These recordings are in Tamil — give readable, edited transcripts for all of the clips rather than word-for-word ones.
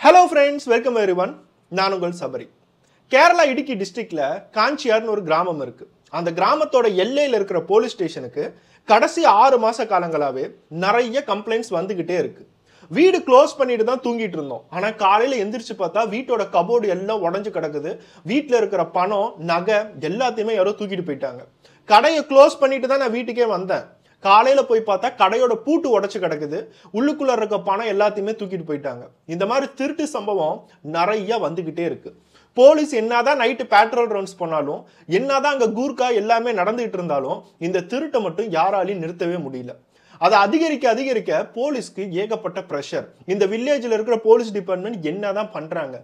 Hello friends, welcome everyone. நான் உங்கள் சபரி. கேரளா இடுக்கி டிஸ்ட்ரிக்ட்ல காஞ்சியார்னு ஒரு கிராமம் இருக்கு. அந்த கிராமத்தோட எல்லையில இருக்கிற போலீஸ் ஸ்டேஷனுக்கு கடைசி 6 மாச காலங்களாவே நிறைய கம்ப்ளைண்ட்ஸ் வந்துகிட்டே இருக்கு. வீடு க்ளோஸ் பண்ணிட்டு தான் தூங்கிட்டு இருந்தோம். ஆனா காலையில எந்திரிச்சு பார்த்தா வீட்டோட கபோர்டு எல்லாம் உடைஞ்சு கிடக்குது. வீட்ல இருக்கிற பணம், நகை எல்லாத்தையுமே யாரோ தூக்கிட்டு போயிட்டாங்க. கடையை க்ளோஸ் பண்ணிட்டு தான் நான் வீட்டுக்கே வந்தேன். காலையில போய் பார்த்தா கடையோட பூட்டு உடைச்சு கிடக்குது. உள்ளுக்குள்ள இருக்க பணம் எல்லாத்தையுமே தூக்கிட்டு போயிட்டாங்க. இந்த மாதிரி திருட்டு சம்பவம் நிறைய வந்துகிட்டே இருக்கு. போலீஸ் என்னதான் நைட்டு பேட்ரோல் ரவுண்ட்ஸ் பண்ணாலும், என்னதான் அங்க கூர்க்கா எல்லாமே நடந்துகிட்டு இருந்தாலும் இந்த திருட்டை மட்டும் யாராலையும் நிறுத்தவே முடியல. அதை அதிகரிக்க போலீஸ்க்கு ஏகப்பட்ட பிரஷர். இந்த வில்லேஜ்ல இருக்கிற போலீஸ் டிபார்ட்மெண்ட் என்னதான் பண்றாங்க?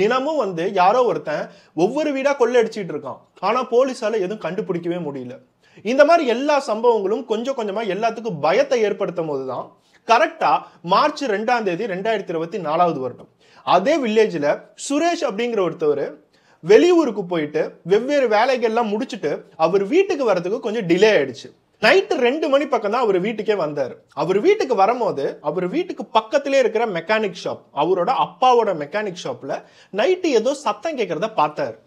தினமும் யாரோ ஒருத்தன் ஒவ்வொரு வீடா கொள்ளையடிச்சிட்டு இருக்கான். ஆனா போலீஸால எதுவும் கண்டுபிடிக்கவே முடியல. இந்த மாதிரி எல்லா சம்பவங்களும் கொஞ்சம் கொஞ்சமா எல்லாத்துக்கும் பயத்தை ஏற்படுத்தும் போதுதான் கரெக்டா மார்ச் 2ஆம் தேதி 2024 வருடம் அதே வில்லேஜ்ல சுரேஷ் அப்படிங்கிற ஒருத்தவர் வெளியூருக்கு போயிட்டு வெவ்வேறு வேலைகள்லாம் முடிச்சுட்டு அவர் வீட்டுக்கு வரதுக்கு கொஞ்சம் டிலே ஆயிடுச்சு. நைட்டு 2 மணி பக்கம் தான் அவர் வீட்டுக்கே வந்தாரு. அவர் வீட்டுக்கு வரும்போது அவர் வீட்டுக்கு பக்கத்திலே இருக்கிற மெக்கானிக் ஷாப், அவரோட அப்பாவோட மெக்கானிக் ஷாப்ல நைட்டு ஏதோ சத்தம் கேட்கறத பார்த்தாரு.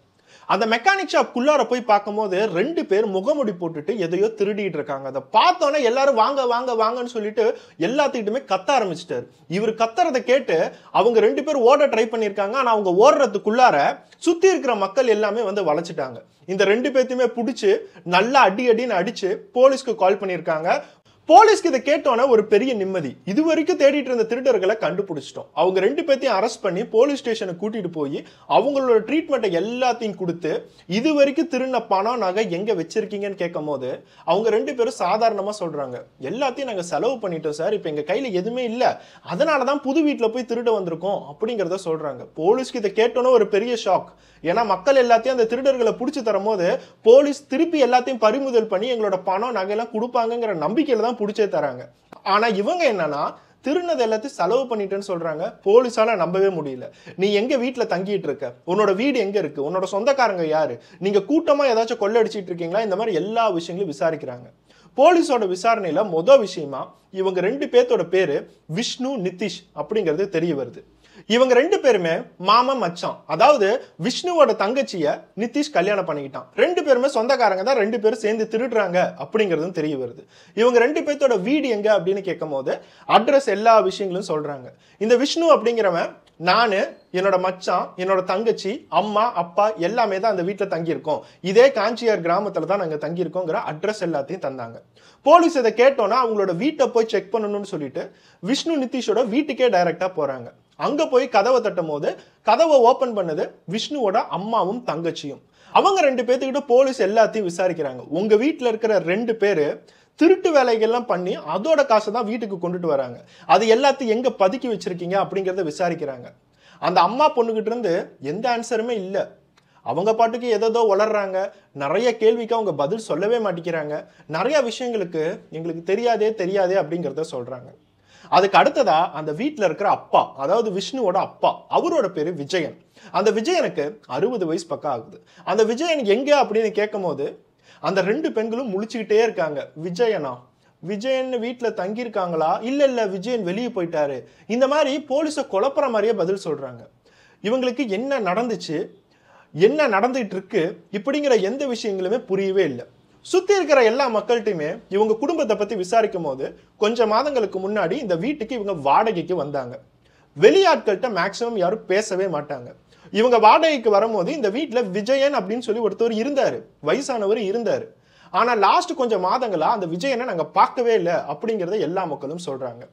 அந்த மெக்கானிக் ஷாப் குள்ளார போய் பார்க்கும்போது 2 பேர் முகமுடி போட்டுட்டு எதையோ திருடிட்டு இருக்காங்க. அதை பார்த்தோன்னே எல்லாரும் வாங்க வாங்க வாங்கன்னு சொல்லிட்டு எல்லாத்துக்கிட்டுமே கத்த ஆரம்பிச்சிட்டாரு. இவர் கத்துறதை கேட்டு அவங்க 2 பேர் ஓட ட்ரை பண்ணியிருக்காங்க. ஆனா அவங்க ஓடுறதுக்குள்ளார சுத்தி இருக்கிற மக்கள் எல்லாமே வளைச்சிட்டாங்க. இந்த 2 பேர்த்தையுமே பிடிச்சு நல்லா அடின்னு அடிச்சு போலீஸ்க்கு கால் பண்ணியிருக்காங்க. போலீஸ்க்கு இதை கேட்டோன்னா ஒரு பெரிய நிம்மதி. இது வரைக்கும் தேடிட்டு இருந்த திருடர்களை கண்டுபிடிச்சிட்டோம். அவங்க 2 பேர்த்தையும் அரெஸ்ட் பண்ணி போலீஸ் ஸ்டேஷனுக்கு கூட்டிட்டு போய் அவங்களோட ட்ரீட்மெண்ட்டை எல்லாத்தையும் கொடுத்து இது வரைக்கும் திருடின பணம், நகை எங்க வச்சிருக்கீங்கன்னு கேட்கும் போது அவங்க 2 பேரும் சாதாரணமா சொல்றாங்க, எல்லாத்தையும் நாங்க செலவு பண்ணிட்டோம் சார், இப்ப எங்க கையில எதுவுமே இல்ல, அதனாலதான் புது வீட்டுல போய் திருட வந்திருக்கோம் அப்படிங்கிறத சொல்றாங்க. போலீஸ்க்கு இதை கேட்டோன்னா ஒரு பெரிய ஷாக். ஏன்னா மக்கள் எல்லாத்தையும் அந்த திருடர்களை பிடிச்சி தரும் போது போலீஸ் திருப்பி எல்லாத்தையும் பறிமுதல் பண்ணி எங்களோட பணம், நகையெல்லாம் கொடுப்பாங்கிற நம்பிக்கையில தான் பிடிச்சே தராங்க. ஆனா இவங்க என்னன்னா திருநது எல்லாத்தையும் செலவு பண்ணிட்டேன்னு சொல்றாங்க. போலீஸால நம்பவே முடியல. நீ எங்க வீட்டுல தங்கிட்டு இருக்க? உன்னோட வீடு எங்க இருக்கு? உன்னோட சொந்தக்காரங்க யாரு? நீங்க கூட்டமா ஏதாச்சும் கொள்ளடிச்சிட்டு இருக்கீங்களா? இந்த மாதிரி எல்லா விஷயங்களும் விசாரிக்கிறாங்க. போலீஸோட விசாரணையில விஷயமா இவங்க 2 பேர்த்தோட பேரு விஷ்ணு, நிதிஷ் அப்படிங்கிறது தெரிய வருது. இவங்க 2 பேருமே மாமன் மச்சான். அதாவது விஷ்ணுவோட தங்கச்சிய நிதிஷ் கல்யாணம் பண்ணிக்கிட்டான். 2 பேருமே சொந்தக்காரங்க தான். 2 பேரும் சேர்ந்து திருடுறாங்க அப்படிங்கிறதும் தெரிய வருது. இவங்க 2 பேர்த்தோட வீடு எங்க அப்படின்னு கேட்கும் போது அட்ரஸ் எல்லா விஷயங்களும் சொல்றாங்க. இந்த விஷ்ணு அப்படிங்கிறவன், நானு, என்னோட மச்சான், என்னோட தங்கச்சி, அம்மா, அப்பா எல்லாமே தான் அந்த வீட்டுல தங்கியிருக்கோம். இதே காஞ்சியார் கிராமத்துல தான் நாங்க தங்கியிருக்கோங்கிற அட்ரஸ் எல்லாத்தையும் தந்தாங்க. போலீஸ் இதை கேட்டோன்னா அவங்களோட வீட்டை போய் செக் பண்ணணும்னு சொல்லிட்டு விஷ்ணு நிதிஷோட வீட்டுக்கே டைரக்டா போறாங்க. அங்க போய் கதவை தட்டும் போது கதவை ஓபன் பண்ணது விஷ்ணுவோட அம்மாவும் தங்கச்சியும். அவங்க 2 பேர்த்துக்கிட்ட போலீஸ் எல்லாத்தையும் விசாரிக்கிறாங்க. உங்க வீட்டுல இருக்கிற 2 பேரு திருட்டு வேலைகள்லாம் பண்ணி அதோட காசை தான் வீட்டுக்கு கொண்டுட்டு வராங்க. அது எல்லாத்தையும் எங்க பதுக்கி வச்சிருக்கீங்க அப்படிங்கிறத விசாரிக்கிறாங்க. அந்த அம்மா பொண்ணுகிட்ட இருந்து எந்த ஆன்சருமே இல்லை. அவங்க பாட்டுக்கு ஏதோ வளர்றாங்க. நிறைய கேள்விக்கு அவங்க பதில் சொல்லவே மாட்டேங்கிறாங்க. நிறைய விஷயங்களுக்கு எங்களுக்கு தெரியாதே அப்படிங்கிறத சொல்றாங்க. அதுக்கு அடுத்ததா அந்த வீட்டுல இருக்கிற அப்பா, அதாவது விஷ்ணுவோட அப்பா, அவரோட பேரு விஜயன். அந்த விஜயனுக்கு 60 வயசு பக்கம் ஆகுது. அந்த விஜயன் எங்க அப்படின்னு கேட்கும் போது அந்த 2 பெண்களும் முழிச்சுக்கிட்டே இருக்காங்க. விஜயன் வீட்டுல தங்கியிருக்காங்களா? இல்ல விஜயன் வெளியே போயிட்டாரு. இந்த மாதிரி போலீஸை குழப்புற மாதிரியே பதில் சொல்றாங்க. இவங்களுக்கு என்ன நடந்துச்சு, என்ன நடந்துட்டு இருக்கு இப்படிங்கிற எந்த விஷயங்களுமே புரியவே இல்லை. சுத்தி இருக்கிற எல்லா மக்கள்கிட்டையுமே இவங்க குடும்பத்தை பத்தி விசாரிக்கும் போது கொஞ்சம் மாதங்களுக்கு முன்னாடி இந்த வீட்டுக்கு இவங்க வாடகைக்கு வந்தாங்க. வெளியாட்கள்கிட்ட மேக்சிமம் யாரும் பேசவே மாட்டாங்க. இவங்க வாடகைக்கு வரும்போது இந்த வீட்டுல விஜயன் அப்படின்னு சொல்லி ஒருத்தவர் இருந்தாரு, வயசானவர் இருந்தாரு. ஆனா லாஸ்ட் கொஞ்சம் மாதங்களா அந்த விஜயனை நாங்க பார்க்கவே இல்லை அப்படிங்கிறத எல்லா மக்களும் சொல்றாங்க.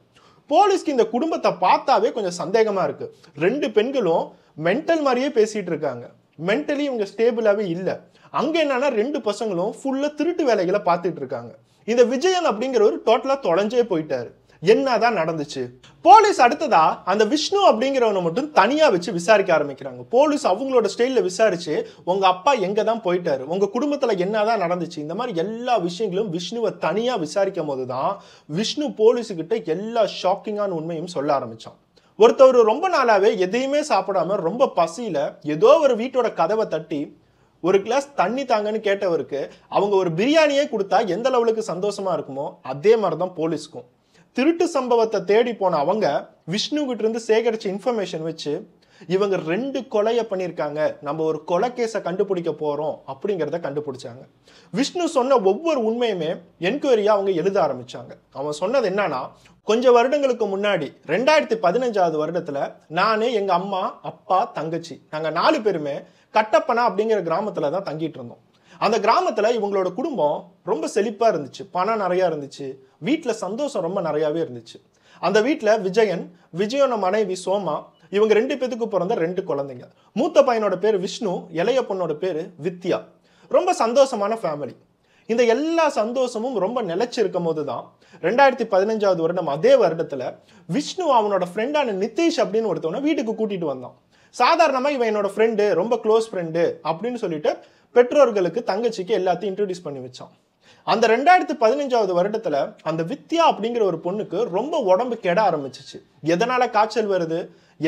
போலீஸ்க்கு இந்த குடும்பத்தை பார்த்தாவே கொஞ்சம் சந்தேகமா இருக்கு. 2 பெண்களும் மென்டல் மாதிரியே பேசிட்டு இருக்காங்க. மென்டலி இவங்க ஸ்டேபிளாவே இல்ல. அங்க என்னன்னா 2 பசங்களும் ஃபுல்லா திருட்டு வேலைகளை பார்த்துட்டு இருக்காங்க. இந்த விஜயன் அப்படிங்கிறவர் டோட்டலா தொலைஞ்சே போயிட்டாரு. என்னதான் நடந்துச்சு? போலீஸ் அடுத்ததா அந்த விஷ்ணு அப்படிங்கிறவனை மட்டும் தனியா வச்சு விசாரிக்க ஆரம்பிக்கிறாங்க. போலீஸ் அவங்களோட ஸ்டைல்ல விசாரிச்சு உங்க அப்பா எங்க தான் போயிட்டாரு, உங்க குடும்பத்துல என்னதான் நடந்துச்சு, இந்த மாதிரி எல்லா விஷயங்களும் விஷ்ணுவை தனியா விசாரிக்கும் போதுதான் விஷ்ணு போலீஸுகிட்ட எல்லா ஷாக்கிங்கான உண்மையும் சொல்ல ஆரம்பிச்சான். ஒருத்தவர் ரொம்ப நாளாவே எதையுமே சாப்பிடாம ரொம்ப பசியில ஏதோ ஒரு வீட்டோட கதவை தட்டி ஒரு கிளாஸ் தண்ணி தாங்கன்னு கேட்டவருக்கு அவங்க ஒரு பிரியாணியே கொடுத்தா எந்த லெவலுக்கு சந்தோஷமா இருக்குமோ அதே மாதிரிதான் போலீஸ்க்கும். திருட்டு சம்பவத்தை தேடி போன அவங்க விஷ்ணு கிட்ட இருந்து சேகரிச்ச இன்ஃபர்மேஷன் வச்சு இவங்க 2 கொலையை பண்ணியிருக்காங்க, நம்ம ஒரு கொலை கேஸை கண்டுபிடிக்க போறோம் அப்படிங்கிறத கண்டுபிடிச்சாங்க. விஷ்ணு சொன்ன ஒவ்வொரு உண்மையுமே என்கொயரியா அவங்க எழுத ஆரம்பிச்சாங்க. அவன் சொன்னது என்னன்னா, கொஞ்சம் வருடங்களுக்கு முன்னாடி 2015 வருடத்துல நானு, எங்க அம்மா, அப்பா, தங்கச்சி நாங்க 4 பேருமே கட்டப்பனா அப்படிங்கிற கிராமத்துல தான் தங்கிட்டு இருந்தோம். அந்த கிராமத்துல இவங்களோட குடும்பம் ரொம்ப செழிப்பா இருந்துச்சு, பணம் நிறைய இருந்துச்சு, வீட்டுல சந்தோஷம் ரொம்ப நிறையவே இருந்துச்சு. அந்த வீட்டுல விஜயோட மனைவி சோமா, இவங்க 2 பேத்துக்கு பிறந்த 2 குழந்தைங்க. மூத்த பையனோட பேரு விஷ்ணு, இளைய பொண்ணோட பேரு வித்யா. ரொம்ப சந்தோஷமான ஃபேமிலி. இந்த எல்லா சந்தோஷமும் ரொம்ப நிலைச்சிருக்கும் போதுதான் 2015 வருடம் அதே வருடத்துல விஷ்ணு அவனோட ஃப்ரெண்டான நிதிஷ் அப்படின்னு ஒருத்தவனை வீட்டுக்கு கூட்டிட்டு வந்தான். சாதாரணமா இவன் என்னோட ஃப்ரெண்டு, ரொம்ப க்ளோஸ் ஃப்ரெண்டு அப்படின்னு சொல்லிட்டு பெற்றோர்களுக்கு தங்கச்சிக்கு எல்லாத்தையும் இன்ட்ரோடியூஸ் பண்ணி வச்சான். அந்த 2015 வருடத்துல அந்த வித்யா அப்படிங்கிற ஒரு பொண்ணுக்கு ரொம்ப உடம்பு கெட ஆரம்பிச்சிச்சு. எதனால காய்ச்சல் வருது,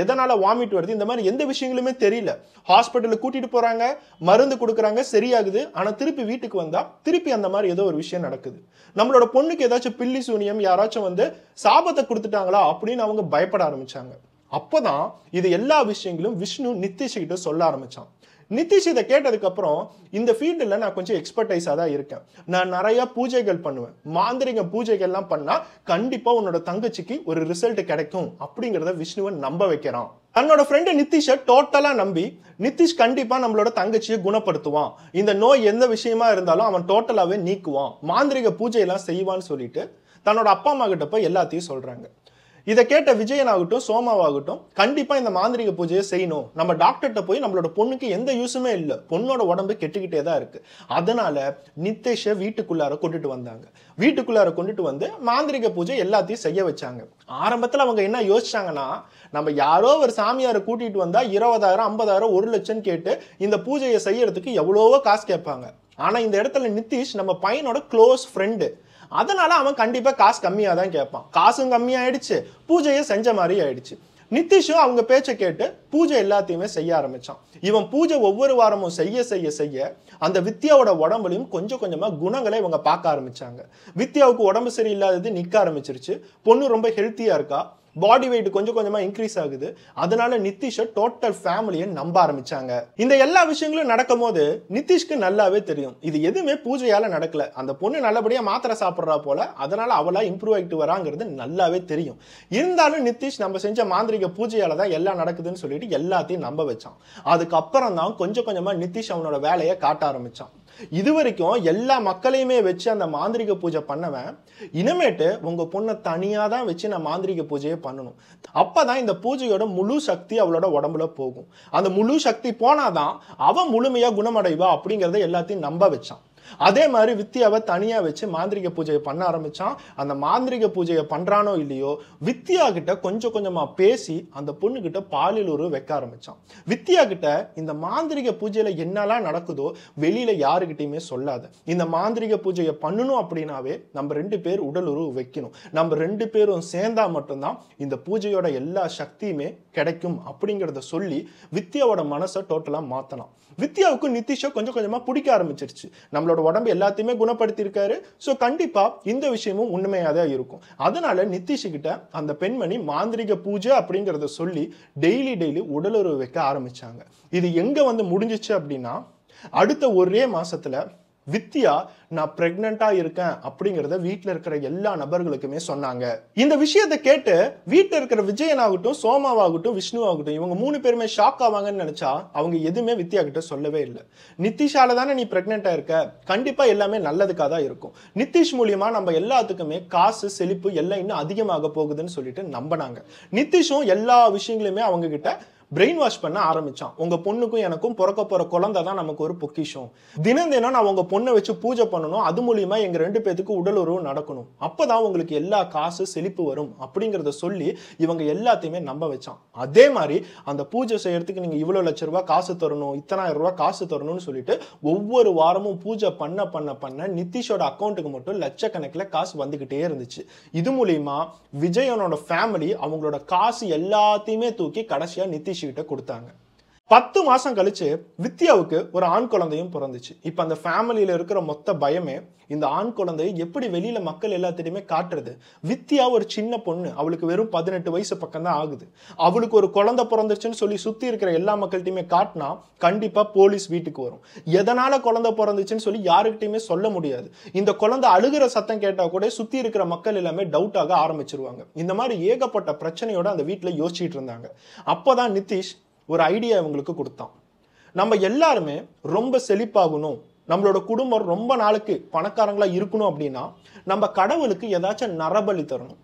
எதனால வாமிட் வருது, இந்த மாதிரி எந்த விஷயங்களுமே தெரியல. ஹாஸ்பிட்டலுக்கு கூட்டிட்டு போறாங்க, மருந்து கொடுக்குறாங்க, சரியாகுது. ஆனா திருப்பி வீட்டுக்கு வந்தா திருப்பி அந்த மாதிரி ஏதோ ஒரு விஷயம் நடக்குது. நம்மளோட பொண்ணுக்கு ஏதாச்சும் பில்லி சூனியம், யாராச்சும் வந்து சாபத்தை கொடுத்துட்டாங்களா அப்படின்னு அவங்க பயப்பட ஆரம்பிச்சாங்க. அப்பதான் இது எல்லா விஷயங்களும் விஷ்ணு நிதிஷ் கிட்ட சொல்ல ஆரம்பிச்சான். நிதிஷ் இதை கேட்டதுக்கு அப்புறம், இந்த ஃபீல்டில் நான் கொஞ்சம் எக்ஸ்பர்டைஸா தான் இருக்கேன், நான் நிறைய பூஜைகள் பண்ணுவேன், மாந்திரிக பூஜைகள்லாம் பண்ணா கண்டிப்பா உன்னோட தங்கச்சிக்கு ஒரு ரிசல்ட் கிடைக்கும் அப்படிங்கிறத விஷ்ணுவை நம்ப வைக்கிறான். தன்னோட ஃப்ரெண்டு நிதிஷை டோட்டலா நம்பி, நிதிஷ் கண்டிப்பா நம்மளோட தங்கச்சியை குணப்படுத்துவான், இந்த நோய் எந்த விஷயமா இருந்தாலும் அவன் டோட்டலாவே நீக்குவான், மாந்திரிக பூஜையெல்லாம் செய்வான்னு சொல்லிட்டு தன்னோட அப்பா அம்மா கிட்ட போய் எல்லாத்தையும் சொல்றாங்க. இதை கேட்ட விஜயன் ஆகட்டும், சோமாவாகட்டும், கண்டிப்பா இந்த மாந்திரிக பூஜையை செய்யணும், நம்ம டாக்டர்கிட்ட போய் நம்மளோட பொண்ணுக்கு எந்த யூஸுமே இல்லை, பொண்ணோட உடம்பு கெட்டுக்கிட்டே தான் இருக்கு, அதனால நிதிஷை வீட்டுக்குள்ளார கொண்டுட்டு வந்தாங்க. வீட்டுக்குள்ளார கொண்டுட்டு வந்து மாந்திரிக பூஜை எல்லாத்தையும் செய்ய வச்சாங்க. ஆரம்பத்துல அவங்க என்ன யோசிச்சாங்கன்னா, நம்ம யாரோ ஒரு சாமியாரை கூட்டிட்டு வந்தா 20,000, 50,000, 1,00,000 கேட்டு இந்த பூஜையை செய்யறதுக்கு எவ்வளவோ காசு கேட்பாங்க. ஆனா இந்த இடத்துல நிதிஷ் நம்ம பையனோட க்ளோஸ் ஃப்ரெண்டு, அதனால அவன் கண்டிப்பா காசு கம்மியா தான் கேட்பான். காசும் கம்மியாயிடுச்சு, பூஜையை செஞ்ச மாதிரி ஆயிடுச்சு. நிதிஷும் அவங்க பேச்சை கேட்டு பூஜை எல்லாத்தையுமே செய்ய ஆரம்பிச்சான். இவன் பூஜை ஒவ்வொரு வாரமும் செய்ய செய்ய செய்ய அந்த வித்யாவோட உடம்புலையும் கொஞ்சம் கொஞ்சமா குணங்களை இவங்க பார்க்க ஆரம்பிச்சாங்க. வித்யாவுக்கு உடம்பு சரியில்லாதது நிக்க ஆரம்பிச்சிருச்சு, பொண்ணு ரொம்ப ஹெல்த்தியா இருக்கா, பாடி வெயிட் கொஞ்சம் கொஞ்சமா இன்க்ரீஸ் ஆகுது. அதனால நிதிஷை டோட்டல் ஃபேமிலியை நம்ப ஆரம்பிச்சாங்க. இந்த எல்லா விஷயங்களும் நடக்கும் போது நிதிஷ்க்கு நல்லாவே தெரியும், இது எதுவுமே பூஜையால நடக்கல, அந்த பொண்ணு நல்லபடியா மாத்திரை சாப்பிட்றா போல, அதனால அவளா இம்ப்ரூவ் ஆகிட்டு வராங்கிறது நல்லாவே தெரியும். இருந்தாலும் நிதிஷ் நம்ம செஞ்ச மாந்திரிக பூஜையால தான் எல்லாம் நடக்குதுன்னு சொல்லிட்டு எல்லாத்தையும் நம்ப வச்சான். அதுக்கப்புறம் தான் கொஞ்சம் கொஞ்சமா நிதிஷ் அவனோட வேலையை காட்ட ஆரம்பிச்சான். இது வரைக்கும் எல்லா மக்களையுமே வச்சு அந்த மாந்திரிக பூஜை பண்ணவன், இனிமேட்டு உங்க பொண்ணை தனியா தான் வச்சு நான் மாந்திரிக பூஜையை பண்ணணும், அப்பதான் இந்த பூஜையோட முழு சக்தி அவளோட உடம்புல போகும், அந்த முழு சக்தி போனாதான் அவன் முழுமையா குணமடைவா அப்படிங்கறத எல்லாத்தையும் நம்ப வச்சான். அதே மாதிரி வித்யாவை தனியா வச்சு மாந்திரிக பூஜையை பண்ண ஆரம்பிச்சான். அந்த மாந்திரிக பூஜையை பண்றானோ இல்லையோ, வித்யா கிட்ட கொஞ்சம் கொஞ்சமா பேசி அந்த பொண்ணு கிட்ட பாலியல் உறவு வைக்க ஆரம்பிச்சான். வித்யா கிட்ட இந்த மாந்திரிக பூஜையில என்னெல்லாம் நடக்குதோ வெளியில யாருகிட்டயுமே சொல்லாத, இந்த மாந்திரிக பூஜையை பண்ணணும் அப்படின்னாவே நம்ம 2 பேர் உடல் உறவு வைக்கணும், நம்ம 2 பேரும் சேர்ந்தா மட்டும்தான் இந்த பூஜையோட எல்லா சக்தியுமே கிடைக்கும் அப்படிங்கிறத சொல்லி வித்யாவோட மனசை டோட்டலா மாத்தலாம். வித்யாவுக்கு நிதிஷை கொஞ்சம் கொஞ்சமா பிடிக்க ஆரம்பிச்சிருச்சு. நம்மளோட உடம்பு எல்லாத்தையுமே குணப்படுத்தி இருக்காரு, சோ கண்டிப்பா இந்த விஷயமும் உண்மையாதான் இருக்கும். அதனால நிதிஷ் கிட்ட அந்த பெண்மணி மாந்திரிக பூஜை அப்படிங்கறத சொல்லி டெய்லி உடலுறவு வைக்க ஆரம்பிச்சாங்க. இது எங்க வந்து முடிஞ்சிச்சு அப்படின்னா, அடுத்த ஒரே மாசத்துல வித்யா நான் பிரெக்னண்டா இருக்கேன் அப்படிங்கறத வீட்டுல இருக்கிற எல்லா நபர்களுக்குமே சொன்னாங்க. இந்த விஷயத்தை கேட்டு வீட்டுல இருக்கிற விஜயன் ஆகட்டும், சோமாவாகட்டும், விஷ்ணு ஆகட்டும், இவங்க 3 பேருமே ஷாக் ஆவாங்கன்னு நினைச்சா அவங்க எதுவுமே வித்யா கிட்ட சொல்லவே இல்லை. நிதிஷால தானே நீ பிரெக்னண்டா இருக்க, கண்டிப்பா எல்லாமே நல்லதுக்காக தான் இருக்கும், நிதிஷ் மூலியமா நம்ம எல்லாத்துக்குமே காசு செழிப்பு எல்லாம் இன்னும் அதிகமாக போகுதுன்னு சொல்லிட்டு நம்பினாங்க. நிதிஷும் எல்லா விஷயங்களுமே அவங்க கிட்ட பிரெயின் வாஷ் பண்ண ஆரம்பிச்சான். உங்க பொண்ணுக்கும் எனக்கும் பிறக்க போற குழந்தை தான் நமக்கு ஒரு பொக்கிஷம், தினம் நான் உங்க பொண்ணை வச்சு பூஜை பண்ணணும், அது மூலியமா எங்க 2 பேத்துக்கு உடல் உறவு நடக்கணும், அப்பதான் உங்களுக்கு எல்லா காசு செழிப்பு வரும் அப்படிங்கறத சொல்லி இவங்க எல்லாத்தையுமே நம்ப வச்சான். அதே மாதிரி அந்த பூஜை செய்யறதுக்கு நீங்க இவ்வளவு லட்சம் ரூபாய் காசு தரணும், இத்தனாயிரம் ரூபாய் காசு தரணும்னு சொல்லிட்டு ஒவ்வொரு வாரமும் பூஜை பண்ண நிதிஷோட அக்கௌண்ட்டுக்கு மட்டும் லட்சக்கணக்கில் காசு வந்துகிட்டே இருந்துச்சு. இது மூலியமா விஜயனோட ஃபேமிலி அவங்களோட காசு எல்லாத்தையுமே தூக்கி கடைசியா நிதிஷ் கிட்ட கொடுத்தாங்க. 10 மாசம் கழிச்சு வித்யாவுக்கு ஒரு ஆண் குழந்தையும் பிறந்துச்சு. இப்ப அந்த ஃபேமிலியில இருக்கிற மொத்த பயமே இந்த ஆண் குழந்தையை எப்படி வெளியில மக்கள் எல்லாத்திடையுமே காட்டுறது. வித்யா ஒரு சின்ன பொண்ணு, அவளுக்கு வெறும் 18 வயசு பக்கம் தான் ஆகுது. அவளுக்கு ஒரு குழந்தை பிறந்துச்சுன்னு சொல்லி சுத்தி இருக்கிற எல்லா மக்கள்கிட்டயுமே காட்டினா கண்டிப்பா போலீஸ் வீட்டுக்கு வரும். எதனால குழந்தை பிறந்துச்சுன்னு சொல்லி யாருக்கிட்டையுமே சொல்ல முடியாது. இந்த குழந்தை அழுகிற சத்தம் கேட்டா கூட சுத்தி இருக்கிற மக்கள் எல்லாமே டவுட் ஆக ஆரம்பிச்சிருவாங்க. இந்த மாதிரி ஏகப்பட்ட பிரச்சனையோட அந்த வீட்டுல யோசிச்சுட்டு இருந்தாங்க. அப்பதான் நிதிஷ் ஒரு ஐடியா இவங்களுக்கு கொடுத்தான். நம்ம எல்லாருமே ரொம்ப செழிப்பாகணும், நம்மளோட குடும்பம் ரொம்ப நாளுக்கு பணக்காரங்களா இருக்கணும் அப்படின்னா நம்ம கடவுளுக்கு ஏதாச்சும் நரபலி தரணும்.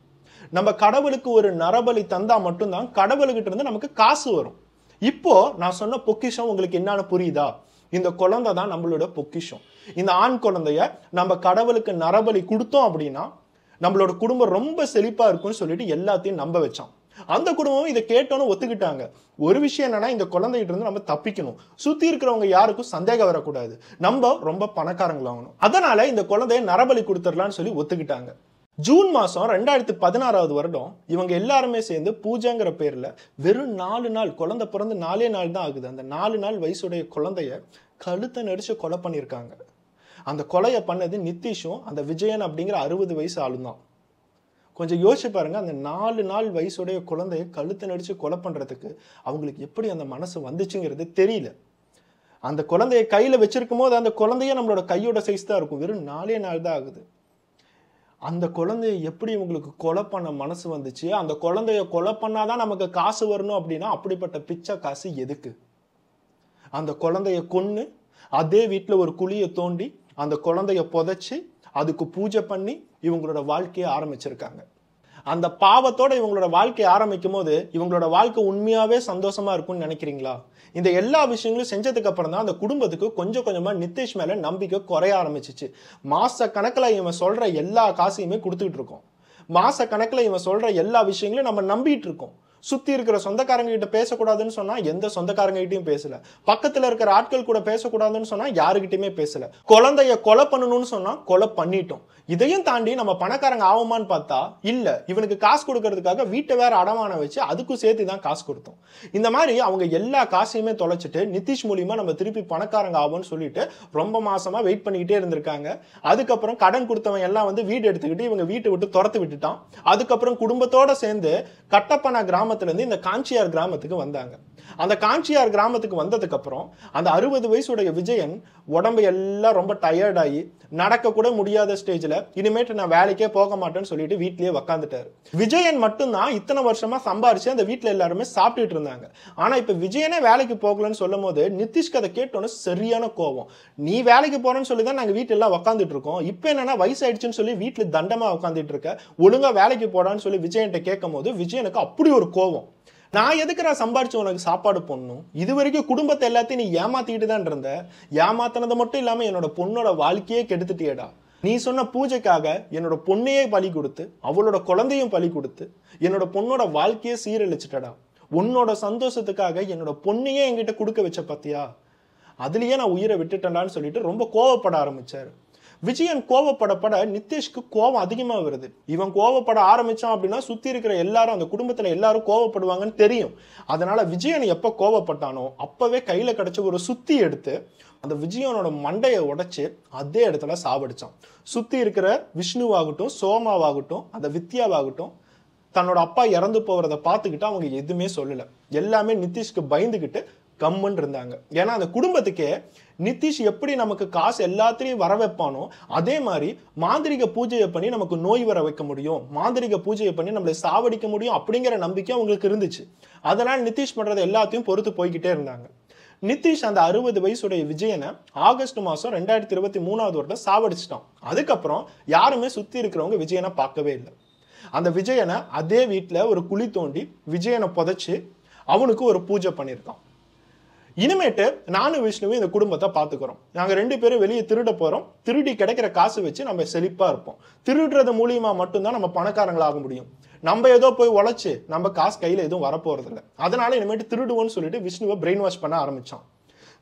நம்ம கடவுளுக்கு ஒரு நரபலி தந்தா மட்டும்தான் கடவுள்கிட்ட இருந்து நமக்கு காசு வரும். இப்போ நான் சொன்ன பொக்கிஷம் உங்களுக்கு என்னன்னு புரியுதா? இந்த குழந்தை தான் நம்மளோட பொக்கிஷம். இந்த ஆண் குழந்தைய நம்ம கடவுளுக்கு நரபலி கொடுத்தோம் அப்படின்னா நம்மளோட குடும்பம் ரொம்ப செழிப்பா இருக்கும்னு சொல்லிட்டு எல்லாத்தையும் நம்ப வச்சான். அந்த குடும்பம் இதை கேட்டோன்னு ஒத்துக்கிட்டாங்க. ஒரு விஷயம் என்னன்னா, இந்த குழந்தைகிட்ட இருந்து நம்ம தப்பிக்கணும், சுத்தி இருக்கிறவங்க யாருக்கும் சந்தேகம் வரக்கூடாது, நம்ம ரொம்ப பணக்காரங்களாகணும், அதனால இந்த குழந்தைய நரபலி கொடுத்துடலாம்னு சொல்லி ஒத்துக்கிட்டாங்க. ஜூன் மாசம் 2016 வருடம் இவங்க எல்லாருமே சேர்ந்து பூஜைங்கிற பேர்ல வெறும் 4 நாள், குழந்தை பிறந்து 4 நாள் தான் ஆகுது, அந்த 4 நாள் வயசுடைய குழந்தைய கழுத்தை நெரிச்சு கொலை பண்ணியிருக்காங்க. அந்த கொலையை பண்ணது நிதிஷும் அந்த விஜயன் அப்படிங்கிற 60 வயசு ஆளும் தான். கொஞ்சம் யோசிச்சு பாருங்க, அந்த 4 நாள் வயசுடைய குழந்தைய கழுத்தை நடிச்சு கொலை பண்றதுக்கு அவங்களுக்கு எப்படி அந்த மனசு வந்துச்சுங்கிறது தெரியல. அந்த குழந்தைய கையில வச்சிருக்கும் போது அந்த குழந்தைய நம்மளோட கையோட சைஸ் தான் இருக்கும், வெறும் 4 நாள் தான் ஆகுது. அந்த குழந்தைய எப்படி இவங்களுக்கு கொலை பண்ண மனசு வந்துச்சு? அந்த குழந்தைய கொலை பண்ணாதான் நமக்கு காசு வரணும் அப்படின்னா அப்படிப்பட்ட பிச்சை காசு எதுக்கு? அந்த குழந்தைய கொன்னு அதே வீட்டுல ஒரு குழியை தோண்டி அந்த குழந்தைய புதைச்சு அதுக்கு பூஜை பண்ணி இவங்களோட வாழ்க்கையை ஆரம்பிச்சிருக்காங்க. அந்த பாவத்தோட இவங்களோட வாழ்க்கையை ஆரம்பிக்கும் போது இவங்களோட வாழ்க்கை உண்மையாவே சந்தோஷமா இருக்கும்னு நினைக்கிறீங்களா? இந்த எல்லா விஷயங்களும் செஞ்சதுக்கு அப்புறம் தான் அந்த குடும்பத்துக்கு கொஞ்சம் கொஞ்சமா நிதிஷ் மேல நம்பிக்கை குறைய ஆரம்பிச்சிச்சு. மாச கணக்குல இவன் சொல்ற எல்லா காசையுமே கொடுத்துட்டு இருக்கோம். மாச கணக்குல இவன் சொல்ற எல்லா விஷயங்களையும் நம்ம நம்பிட்டு இருக்கோம். சுத்தி இருக்கிற சொந்தக்காரங்க கிட்ட பேசக்கூடாதுன்னு சொன்னா எந்த சொந்தக்காரங்க கிட்டையும் பேசல. பக்கத்துல இருக்கிற ஆட்கள் கூட பேசக்கூடாதுன்னு சொன்னா யாருகிட்டயுமே பேசல. குழந்தைய கொலை பண்ணணும்னு சொன்னா கொலை பண்ணிட்டோம். இதையும் தாண்டி நம்ம பணக்காரங்க ஆகுமான்னு பார்த்தா இல்ல, இவனுக்கு காசு கொடுக்கறதுக்காக வீட்டை வேற அடமான வச்சு அதுக்கும் சேர்த்து தான் காசு கொடுத்தோம். இந்த மாதிரி அவங்க எல்லா காசையுமே தொலைச்சிட்டு நிதிஷ் மூலியமா நம்ம திருப்பி பணக்காரங்க ஆகும்னு சொல்லிட்டு ரொம்ப மாசமா வெயிட் பண்ணிக்கிட்டே இருந்திருக்காங்க. அதுக்கப்புறம் கடன் கொடுத்தவன் எல்லாம் வந்து வீடு எடுத்துக்கிட்டு இவங்க வீட்டை விட்டு துரத்து விட்டுட்டான். அதுக்கப்புறம் குடும்பத்தோட சேர்ந்து கட்டப்பனா கிராமத்துல இருந்து இந்த காஞ்சியார் கிராமத்துக்கு வந்தாங்க. அந்த காஞ்சியார் கிராமத்துக்கு வந்ததுக்கு அப்புறம் அந்த 60 வயசுடைய விஜயன் உடம்பு எல்லாம் ரொம்ப டயர்ட் ஆகி நடக்க கூட முடியாத ஸ்டேஜ்ல இனிமேட்டு நான் வேலைக்கே போக மாட்டேன்னு சொல்லிட்டு வீட்லயே உட்காந்துட்டாரு. விஜயன் மட்டும்தான் இத்தனை வருஷமா சம்பாரிச்சு அந்த வீட்டுல எல்லாருமே சாப்பிட்டுட்டு இருந்தாங்க. ஆனா இப்ப விஜயனே வேலைக்கு போகலன்னு சொல்லும் போது நிதிஷ்க்கு அதை கேட்டோன்னு சரியான கோவம். நீ வேலைக்கு போறேன்னு சொல்லிதான் நாங்க வீட்டுல எல்லாம் உட்காந்துட்டு இருக்கோம், இப்ப என்னன்னா வயசாயிடுச்சுன்னு சொல்லி வீட்டுல தண்டமா உட்காந்துட்டு இருக்க, ஒழுங்கா வேலைக்கு போடான்னு சொல்லி விஜயன்ட்ட கேட்கும் போது விஜயனுக்கு அப்படி ஒரு கோவம். நான் எதுக்குறா சம்பாரிச்சு உனக்கு சாப்பாடு போடணும்? இது வரைக்கும் குடும்பத்தை எல்லாத்தையும் நீ ஏமாத்திட்டு தான் இருந்த, ஏமாத்தினது மட்டும் இல்லாம என்னோட பொண்ணோட வாழ்க்கையே கெடுத்துட்டியடா. நீ சொன்ன பூஜைக்காக என்னோட பொண்ணையே பலி கொடுத்து அவளோட குழந்தையும் பலி கொடுத்து என்னோட பொண்ணோட வாழ்க்கையே சீரழிச்சிட்டடா. உன்னோட சந்தோஷத்துக்காக என்னோட பொண்ணையே என்கிட்ட கொடுக்க வச்ச பத்தியா, அதுலயே நான் உயிரை விட்டுட்டேன்டான்னு சொல்லிட்டு ரொம்ப கோவப்பட ஆரம்பிச்சாரு. விஜயன் கோவப்படப்பட நிதிஷ்க்கு கோவம் அதிகமா வருது. இவன் கோவப்பட ஆரம்பிச்சான் அப்படின்னா சுத்தி இருக்கிற எல்லாரும் அந்த குடும்பத்துல எல்லாரும் கோவப்படுவாங்கன்னு தெரியும். அதனால விஜயன் எப்ப கோவப்பட்டானோ அப்பவே கையில கிடைச்ச ஒரு சுத்தி எடுத்து அந்த விஜயனோட மண்டையை உடைச்சு அதே இடத்துல சாவடிச்சான். சுத்தி இருக்கிற விஷ்ணுவாகட்டும் சோமாவாகட்டும் அந்த வித்யாவாகட்டும் தன்னோட அப்பா இறந்து போறதை பார்த்துக்கிட்டு அவங்க எதுவுமே சொல்லல. எல்லாமே நிதிஷ்க்கு பயந்துகிட்டு கம்மன் இருந்தாங்க. ஏன்னா அந்த குடும்பத்துக்கே நிதிஷ் எப்படி நமக்கு காசு எல்லாத்திலையும் வர வைப்பானோ அதே மாதிரி மாந்திரிக பூஜையை பண்ணி நமக்கு நோய் வர வைக்க முடியும், மாந்திரிக பூஜையை பண்ணி நம்மளை சாவடிக்க முடியும் அப்படிங்கிற நம்பிக்கை அவங்களுக்கு இருந்துச்சு. அதனால நிதிஷ் பண்றது எல்லாத்தையும் பொறுத்து போய்கிட்டே இருந்தாங்க. நிதிஷ் அந்த 60 வயசுடைய விஜயனை ஆகஸ்ட் மாசம் 2023 வருடம் சாவடிச்சிட்டான். அதுக்கப்புறம் யாருமே சுத்தி இருக்கிறவங்க விஜயனை பார்க்கவே இல்லை. அந்த விஜயனை அதே வீட்டுல ஒரு குழி தோண்டி விஜயனை புதைச்சு அவனுக்கு ஒரு பூஜை பண்ணியிருக்கான். இனிமேட்டு நானும் விஷ்ணுவும் இந்த குடும்பத்தை பார்த்துக்கிறோம். நாங்க 2 பேரும் வெளியே திருட போறோம். திருடி கிடைக்கிற காசு வச்சு நம்ம செழிப்பா இருப்போம். திருடுறது மூலியமா மட்டும்தான் நம்ம பணக்காரங்களாக முடியும். நம்ம ஏதோ போய் உழைச்சு நம்ம காசு கையில எதுவும் வரப்போறது இல்லை. அதனால இனிமேட்டு திருடுவோம்னு சொல்லிட்டு விஷ்ணுவை பிரெயின் வாஷ் பண்ண ஆரம்பிச்சான்.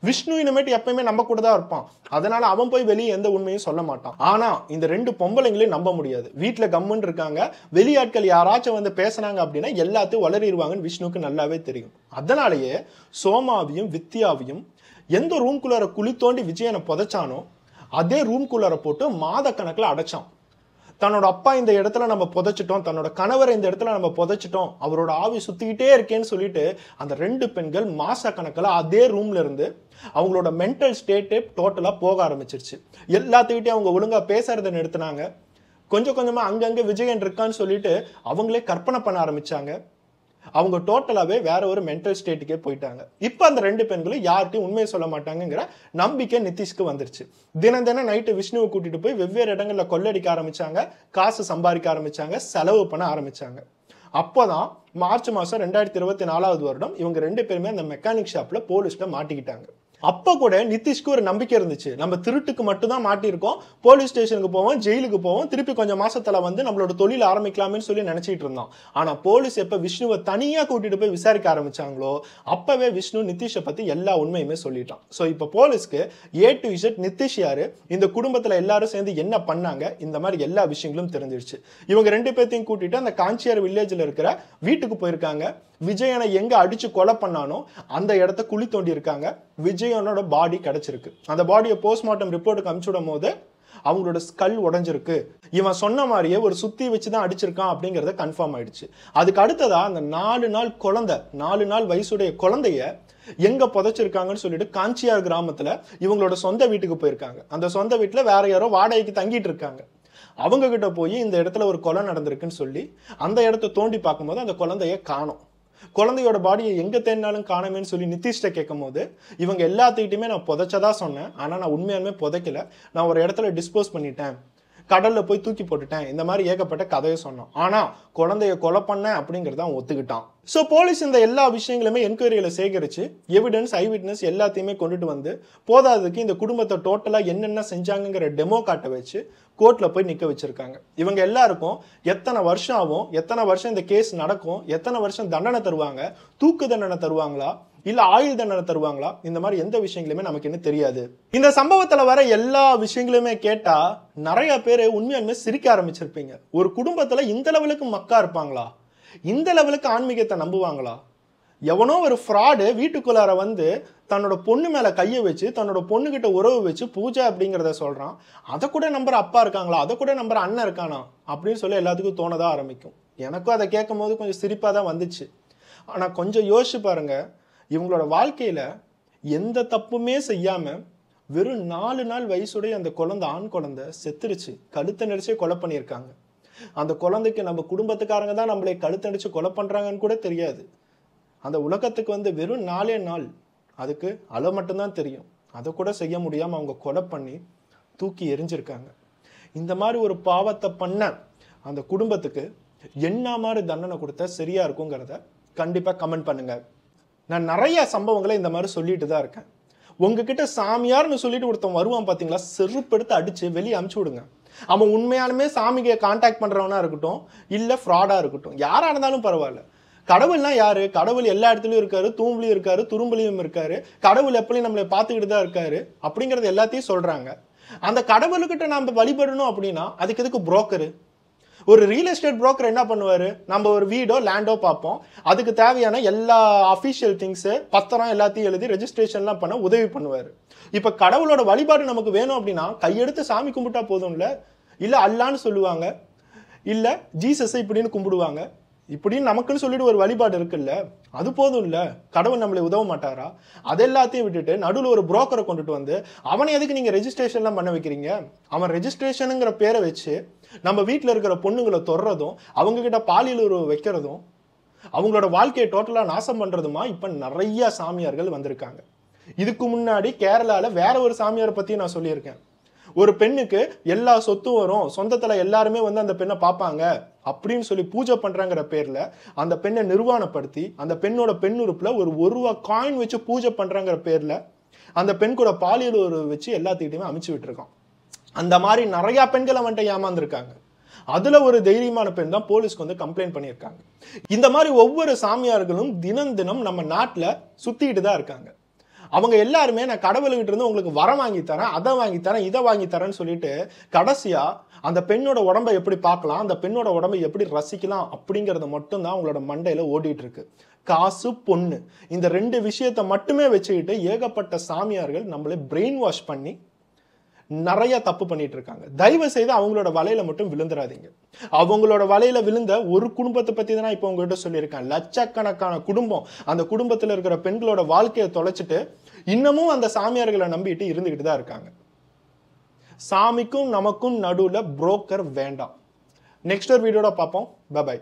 விஷ்ணு இனிமேட்டு எப்பயுமே நம்ம கூட தான் இருப்பான். அதனால அவன் போய் வெளியே எந்த உண்மையும் சொல்ல மாட்டான். ஆனா இந்த 2 பொம்பளைங்களையும் நம்ப முடியாது. வீட்டுல கம்முன்னு இருக்காங்க. வெளியாட்கள் யாராச்சும் வந்து பேசினாங்க அப்படின்னா எல்லாத்தையும் வளரிடுவாங்கன்னு விஷ்ணுக்கு நல்லாவே தெரியும். அதனாலேயே சோமாவையும் வித்யாவையும் எந்த ரூம்குள்ளார குழி தோண்டி விஜயனை புதைச்சானோ அதே ரூம்குள்ளார போட்டு மாத கணக்கில் அடைச்சான். தன்னோட அப்பா இந்த இடத்துல நம்ம புதைச்சிட்டோம், தன்னோட கணவரை இந்த இடத்துல நம்ம புதைச்சிட்டோம், அவரோட ஆவி சுத்திக்கிட்டே இருக்கேன்னு சொல்லிட்டு அந்த 2 பெண்கள் மாச கணக்கில் அதே ரூம்ல இருந்து அவங்களோட மென்டல் ஸ்டேட்டே டோட்டலா போக ஆரம்பிச்சிருச்சு. எல்லாத்துக்கிட்டே அவங்க ஒழுங்கா பேசுறதை நிறுத்தினாங்க. கொஞ்சம் கொஞ்சமா அங்கங்க விஜயன் இருக்கான்னு சொல்லிட்டு அவங்களே கற்பனை பண்ண ஆரம்பிச்சாங்க. அவங்க டோட்டலாவே வேற ஒரு மென்டல் ஸ்டேட்டுக்கே போயிட்டாங்க. இப்ப அந்த 2 பெண்களும் யார்கிட்டையும் உண்மையை சொல்ல மாட்டாங்கிற நம்பிக்கை நிதிஷ்க்கு வந்துருச்சு. தினம் தினம் நைட்டு விஷ்ணுவை கூட்டிட்டு போய் வெவ்வேறு இடங்கள்ல கொள்ளடிக்க ஆரம்பிச்சாங்க, காசு சம்பாதிக்க ஆரம்பிச்சாங்க, செலவு பண்ண ஆரம்பிச்சாங்க. அப்போதான் மார்ச் மாசம் 2024 வருடம் இவங்க 2 பேருமே அந்த மெக்கானிக் ஷாப்ல போலீஸ்ல மாட்டிக்கிட்டாங்க. அப்ப கூட நிதிஷ்க்கு ஒரு நம்பிக்கை இருந்துச்சு, நம்ம திருட்டுக்கு மட்டும் தான் மாட்டிருக்கோம், போலீஸ் ஸ்டேஷனுக்கு போவோம், ஜெயிலுக்கு போவோம், திருப்பி கொஞ்சம் மாசத்துல வந்து நம்மளோட தொழில் ஆரம்பிக்கலாம்னு சொல்லி நினைச்சிட்டு இருந்தான். ஆனா போலீஸ் எப்ப விஷ்ணுவை தனியா கூட்டிட்டு போய் விசாரிக்க ஆரம்பிச்சாங்களோ அப்பவே விஷ்ணு நிதிஷை பத்தி எல்லா உண்மையுமே சொல்லிட்டான். சோ இப்ப போலீஸ்க்கு A to Z நிதிஷ் யாரு, இந்த குடும்பத்துல எல்லாரும் சேர்ந்து என்ன பண்ணாங்க, இந்த மாதிரி எல்லா விஷயங்களும் தெரிஞ்சிருச்சு. இவங்க 2 பேர்த்தையும் கூட்டிட்டு அந்த காஞ்சியார் வில்லேஜ்ல இருக்கிற வீட்டுக்கு போயிருக்காங்க. விஜயனை எங்க அடிச்சு கொலை பண்ணானோ அந்த இடத்த குழி தோண்டி இருக்காங்க. விஜயனோட பாடி கிடைச்சிருக்கு. அந்த பாடியை போஸ்ட்மார்ட்டம் ரிப்போர்ட்டுக்கு அனுப்பிச்சு விடும் போது அவங்களோட ஸ்கல் உடைஞ்சிருக்கு. இவன் சொன்ன மாதிரியே ஒரு சுத்தி வச்சுதான் அடிச்சிருக்கான் அப்படிங்கறத கன்ஃபார்ம் ஆயிடுச்சு. அதுக்கு அடுத்ததா அந்த 4 நாள் வயசுடைய குழந்தைய எங்க புதைச்சிருக்காங்கன்னு சொல்லிட்டு காஞ்சியார் கிராமத்துல இவங்களோட சொந்த வீட்டுக்கு போயிருக்காங்க. அந்த சொந்த வீட்டுல வேற யாரோ வாடகைக்கு தங்கிட்டு இருக்காங்க. அவங்க கிட்ட போய் இந்த இடத்துல ஒரு கொலை நடந்திருக்குன்னு சொல்லி அந்த இடத்த தோண்டி பார்க்கும்போது அந்த குழந்தைய காணோம். குழந்தையோட பாடியை எங்க தேடினாலும் காணமேன்னு சொல்லி நிதிஷ்ட கேட்கும் போது இவங்க எல்லாத்தையுமே நான் புதைச்சதா சொன்னேன், ஆனா நான் உண்மையாலுமே புதைக்கல, நான் ஒரு இடத்துல டிஸ்போஸ் பண்ணிட்டேன், கடல்ல போய் தூக்கி போட்டுட்டேன், இந்த மாதிரி ஏகப்பட்ட கதையை சொன்னான். ஆனா குழந்தைய கொலை பண்ண அப்படிங்கறத அவன் ஒத்துக்கிட்டான். சோ போலீஸ் இந்த எல்லா விஷயங்களுமே என்கொயரியில சேகரிச்சு எவிடன்ஸ் ஐ விட்னஸ் எல்லாத்தையுமே கொண்டுட்டு வந்து போதாததுக்கு இந்த குடும்பத்தை டோட்டலா என்னென்ன செஞ்சாங்கிற டெமோ காட்ட வச்சு கோர்ட்ல போய் நிக்க வச்சிருக்காங்க. இவங்க எல்லாருக்கும் எத்தனை வருஷம் ஆகும், எத்தனை வருஷம் இந்த கேஸ் நடக்கும், எத்தனை வருஷம் தண்டனை தருவாங்க, தூக்கு தண்டனை தருவாங்களா இல்ல ஆயுள் தண்டனை தருவாங்களா, இந்த மாதிரி எந்த விஷயங்களுமே நமக்கு என்ன தெரியாது. இந்த சம்பவத்துல வர எல்லா விஷயங்களுமே கேட்டா நிறைய பேர் உண்மையாலுமே சிரிக்க ஆரம்பிச்சிருப்பீங்க. ஒரு குடும்பத்துல இந்த லெவலுக்கு மக்கா இருப்பாங்களா, இந்த லெவலுக்கு ஆன்மீகத்தை நம்புவாங்களா? எவனோ ஒரு ஃப்ராடு வீட்டுக்குள்ளார வந்து தன்னோட பொண்ணு மேல கையை வச்சு தன்னோட பொண்ணுகிட்ட உறவு வச்சு பூஜை அப்படிங்கிறத சொல்றான். அதை கூட நம்புற அப்பா இருக்காங்களா, அதை கூட நம்புற அண்ணன் இருக்கானா அப்படின்னு சொல்லி எல்லாத்துக்கும் தோணதான் ஆரம்பிக்கும். எனக்கும் அதை கேட்கும் போது கொஞ்சம் சிரிப்பா தான் வந்துச்சு. ஆனா கொஞ்சம் யோசிச்சு பாருங்க, இவங்களோட வாழ்க்கையில எந்த தப்புமே செய்யாம வெறும் 4 நாள் வயசுடைய அந்த குழந்தை, ஆண் குழந்தை செத்துருச்சு, கழுத்தை நெரிச்சே கொலை பண்ணியிருக்காங்க. அந்த குழந்தைக்கு நம்ம குடும்பத்துக்காரங்க தான் நம்மளை கழுத்தடிச்சு கொலை பண்றாங்கன்னு கூட தெரியாது. அந்த உலகத்துக்கு வந்து வெறும் 4 நாள், அதுக்கு அழ மட்டும்தான் தெரியும், அதை கூட செய்ய முடியாம அவங்க கொலை பண்ணி தூக்கி எரிஞ்சிருக்காங்க. இந்த மாதிரி ஒரு பாவத்தை பண்ண அந்த குடும்பத்துக்கு என்ன மாதிரி தண்டனை கொடுத்தா சரியா இருக்குங்கிறத கண்டிப்பா கமெண்ட் பண்ணுங்க. நான் நிறைய சம்பவங்களை இந்த மாதிரி சொல்லிட்டு தான் இருக்கேன். உங்ககிட்ட சாமியார்னு சொல்லிட்டு ஒருத்தன் வருவான் பாத்தீங்களா, செருப்படுத்து அடிச்சு வெளியே அனுப்பிச்சு விடுங்க. அவன் உண்மையாலுமே சாமிக்கு கான்டாக்ட் பண்றவனா இருக்கட்டும் இல்ல ஃப்ராடா இருக்கட்டும், யாரா இருந்தாலும் பரவாயில்ல. கடவுள்னா யாரு? கடவுள் எல்லா இடத்துலயும் இருக்காரு, தூம்புலையும் இருக்காரு, துரும்புலையும் இருக்காரு. கடவுள் எப்படியும் நம்மளை பார்த்துக்கிட்டு தான் இருக்காரு அப்படிங்கறது எல்லாத்தையும் சொல்றாங்க. அந்த கடவுள்கிட்ட நம்ம வழிபடணும் அப்படின்னா அதுக்கு எதுக்கு புரோக்கரு? ஒரு ரியல் எஸ்டேட் புரோக்கர் என்ன பண்ணுவாரு, நம்ம ஒரு வீடோ லேண்டோ பார்ப்போம், அதுக்கு தேவையான எல்லா அஃபிஷியல் திங்ஸ் பத்திரம் எல்லாத்தையும் எழுதி ரெஜிஸ்ட்ரேஷன்லாம் பண்ண உதவி பண்ணுவாரு. இப்ப கடவுளோட வழிபாடு நமக்கு வேணும் அப்படின்னா கையெடுத்து சாமி கும்பிட்டா போதும்ல. இல்ல அல்லான்னு சொல்லுவாங்க, இல்ல ஜீசஸ் இப்படின்னு கும்பிடுவாங்க, இப்படின்னு நமக்குன்னு சொல்லிட்டு ஒரு வழிபாடு இருக்குல்ல, அது போதும் இல்ல. கடவுள் நம்மளை உதவ மாட்டாரா? அது எல்லாத்தையும் விட்டுட்டு நடுவில் ஒரு புரோக்கரை கொண்டுட்டு வந்து அவனை எதுக்கு நீங்க ரெஜிஸ்ட்ரேஷன்லாம் பண்ண வைக்கிறீங்க? அவன் ரெஜிஸ்ட்ரேஷனுங்கிற பேரை வச்சு நம்ம வீட்டில் இருக்கிற பொண்ணுங்களை தொடுறதும் அவங்க கிட்ட பாலியல் உறவு வைக்கிறதும் அவங்களோட வாழ்க்கையை டோட்டலா நாசம் பண்றதுமா இப்ப நிறைய சாமியார்கள் வந்திருக்காங்க. இதுக்கு முன்னாடி கேரளால வேற ஒரு சாமியாரை பத்தி நான் சொல்லியிருக்கேன். ஒரு பெண்ணுக்கு எல்லா சொத்தும் வரும், சொந்தத்துல எல்லாருமே வந்து அந்த பெண்ணை பார்ப்பாங்க அப்படின்னு சொல்லி பூஜை பண்றாங்கிற பேர்ல அந்த பெண்ணை நிர்வாணப்படுத்தி அந்த பெண்ணோட பெண்ணுறுப்புல ஒரு ரூபா காயின் வச்சு பூஜை பண்றாங்கிற பேர்ல அந்த பெண் கூட பாலியல் உறவு வச்சு எல்லாத்துக்கிட்டையுமே அமைச்சு விட்டுருக்கான். அந்த மாதிரி நிறைய பெண்களை வந்துட்டு ஏமாந்துருக்காங்க. அதுல ஒரு தைரியமான பெண் தான் போலீஸ்க்கு வந்து கம்ப்ளைண்ட் பண்ணியிருக்காங்க. இந்த மாதிரி ஒவ்வொரு சாமியார்களும் தினம் தினம் நம்ம நாட்டுல சுத்திட்டு தான் இருக்காங்க. அவங்க எல்லாருமே நான் கடவுள்கிட்ட இருந்து உங்களுக்கு வரம் வாங்கி தரேன், அதை வாங்கி தரேன், இதை வாங்கி தரேன்னு சொல்லிட்டு கடைசியா அந்த பெண்ணோட உடம்பை எப்படி பார்க்கலாம், அந்த பெண்ணோட உடம்பை எப்படி ரசிக்கலாம் அப்படிங்கறது மட்டும் தான் உங்களோட மண்டையில ஓடிட்டு இருக்கு. காசு, பொண்ணு, இந்த 2 விஷயத்தை மட்டுமே வச்சுக்கிட்டு ஏகப்பட்ட சாமியார்கள் நம்மளை பிரெயின் வாஷ் பண்ணி நிறைய தப்பு பண்ணிட்டு இருக்காங்க. தயவு செய்து அவங்களோட வலையில மட்டும் விழுந்துடாதீங்க. அவங்களோட வலையில விழுந்த ஒரு குடும்பத்தை பத்தி தான் இப்போ உங்ககிட்ட சொல்லியிருக்கேன். லட்சக்கணக்கான குடும்பம், அந்த குடும்பத்தில் இருக்கிற பெண்களோட வாழ்க்கையை தொலைச்சிட்டு இன்னமும் அந்த சாமியார்களை நம்பிட்டு இருந்துகிட்டு தான் இருக்காங்க. சாமிக்கும் நமக்கும் நடுவுல புரோக்கர் வேண்டாம். நெக்ஸ்ட் ஒரு வீடியோட பார்ப்போம். Bye by.